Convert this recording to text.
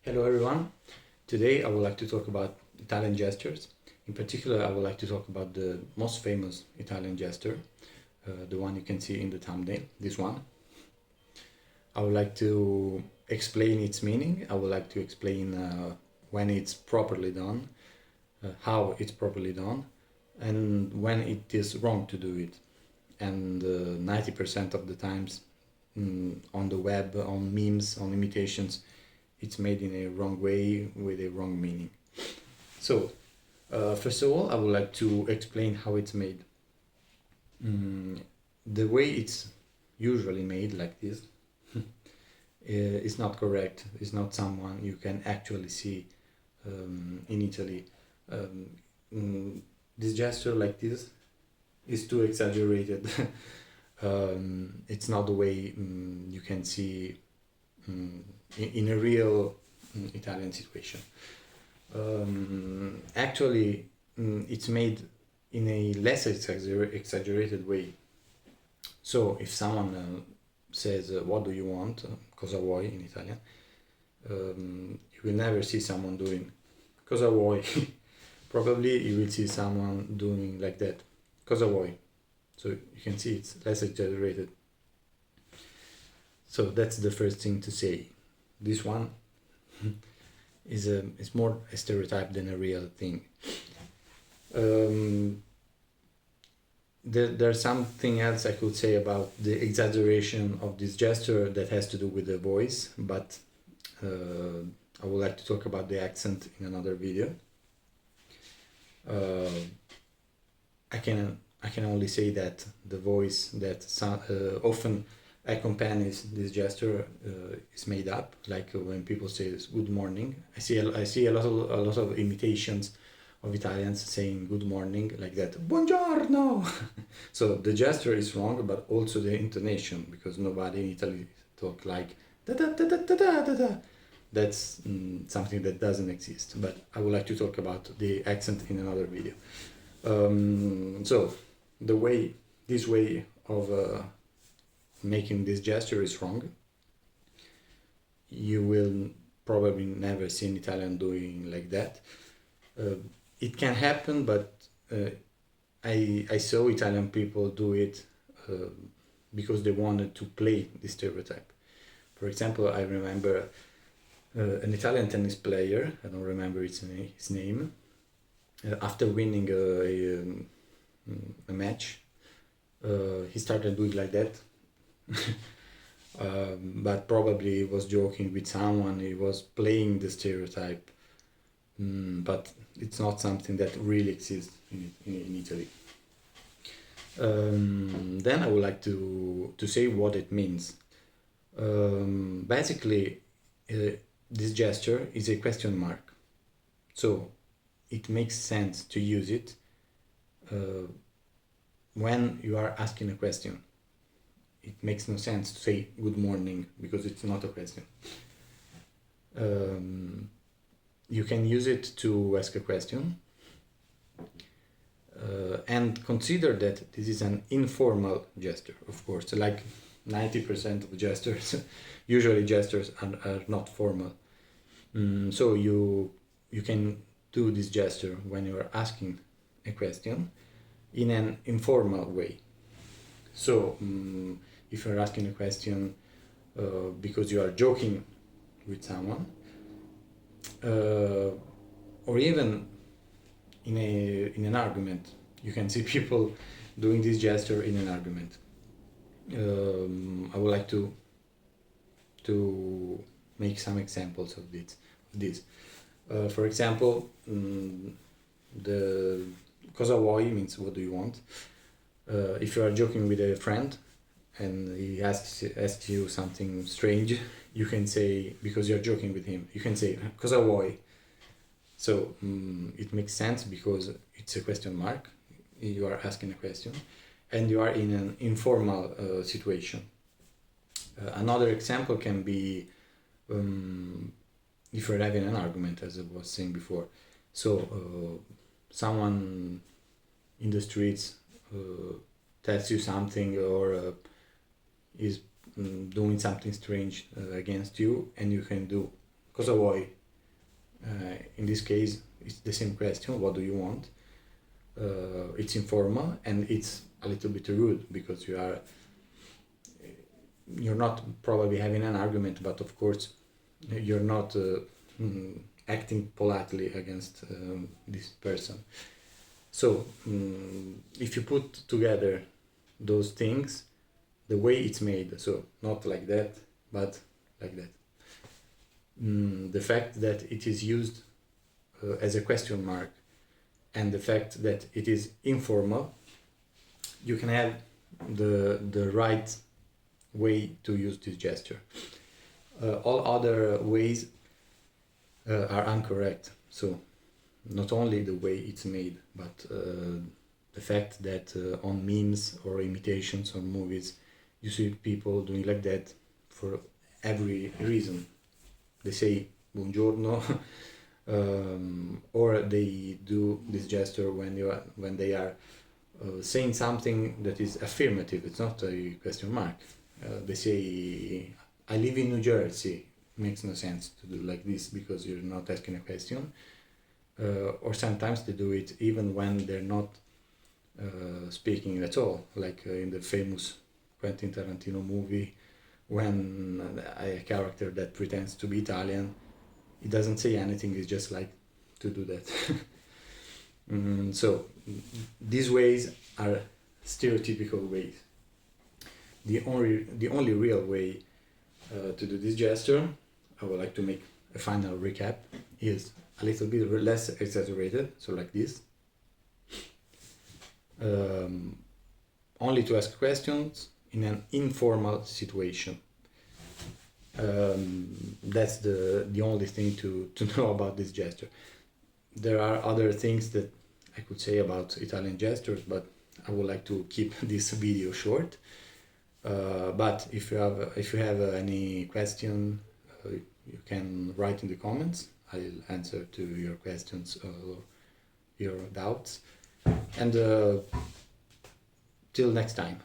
Hello everyone. Today I would like to talk about Italian gestures. In particular, I would like to talk about the most famous Italian gesture, the one you can see in the thumbnail, this one. I would like to explain its meaning. I would like to explain when it's properly done, how it's properly done, and when it is wrong to do it. And 90% of the times on the web, on memes, on imitations, it's made in a wrong way with a wrong meaning. So, first of all, I would like to explain how it's made. The way it's usually made, like this, is not correct. It's not someone you can actually see in Italy. This gesture, like this, is too exaggerated. It's not the way you can see in a real Italian situation. Actually, it's made in a less exaggerated way. So if someone says, what do you want? Cosa vuoi in Italian? You will never see someone doing cosa vuoi. Probably you will see someone doing like that. Cosa vuoi? So you can see it's less exaggerated. So that's the first thing to say. This one is more a stereotype than a real thing. There's something else I could say about the exaggeration of this gesture that has to do with the voice, but I would like to talk about the accent in another video. I can only say that the voice that often accompanies this gesture is made up, like when people say good morning. I see a lot of imitations of Italians saying good morning like that, buongiorno. So the gesture is wrong, but also the intonation, because nobody in Italy talk like da da da da da da da da. That's something that doesn't exist, but I would like to talk about the accent in another video. So this way of making this gesture is wrong. You will probably never see an Italian doing like that. It can happen, but I saw Italian people do it because they wanted to play the stereotype. For example, I remember an Italian tennis player, I don't remember his name, after winning a match, he started doing like that. But probably he was joking with someone, he was playing the stereotype, but it's not something that really exists in Italy. Then I would like to say what it means. Basically, this gesture is a question mark, so it makes sense to use it when you are asking a question. It makes no sense to say good morning because it's not a question. You can use it to ask a question and consider that this is an informal gesture, of course, like 90% of gestures. Usually gestures are not formal. So you can do this gesture when you are asking a question in an informal way. So if you're asking a question because you are joking with someone, or even in an argument, you can see people doing this gesture in an argument. I would like to make some examples of this. For example, the cosa vuoi means what do you want. If you are joking with a friend and he asks you something strange, you can say, because you're joking with him, you can say cosa vuoi. So it makes sense because it's a question mark. You are asking a question and you are in an informal situation. Another example can be if you're having an argument, as I was saying before. So someone in the streets tells you something or is doing something strange against you, and you can do cosa vuoi? In this case, it's the same question, what do you want? It's informal and it's a little bit rude because you're not probably having an argument, but of course you're not acting politely against this person. So if you put together those things, the way it's made, so not like that, but like that. The fact that it is used as a question mark and the fact that it is informal, you can have the right way to use this gesture. All other ways are incorrect. So not only the way it's made, but the fact that on memes or imitations or movies, you see people doing like that for every reason. They say buongiorno, or they do this gesture when they are saying something that is affirmative. It's not a question mark. They say, "I live in New Jersey." Makes no sense to do like this because you're not asking a question. Or sometimes they do it even when they're not speaking at all, like in the famous Quentin Tarantino movie, when a character that pretends to be Italian, he doesn't say anything, it's just like to do that. So these ways are stereotypical ways. The only real way to do this gesture, I would like to make a final recap, is a little bit less exaggerated, so like this. Only to ask questions in an informal situation. That's the only thing to know about this gesture. There are other things that I could say about Italian gestures, but I would like to keep this video short. But if you have any question, you can write in the comments. I'll answer to your questions or your doubts. And till next time.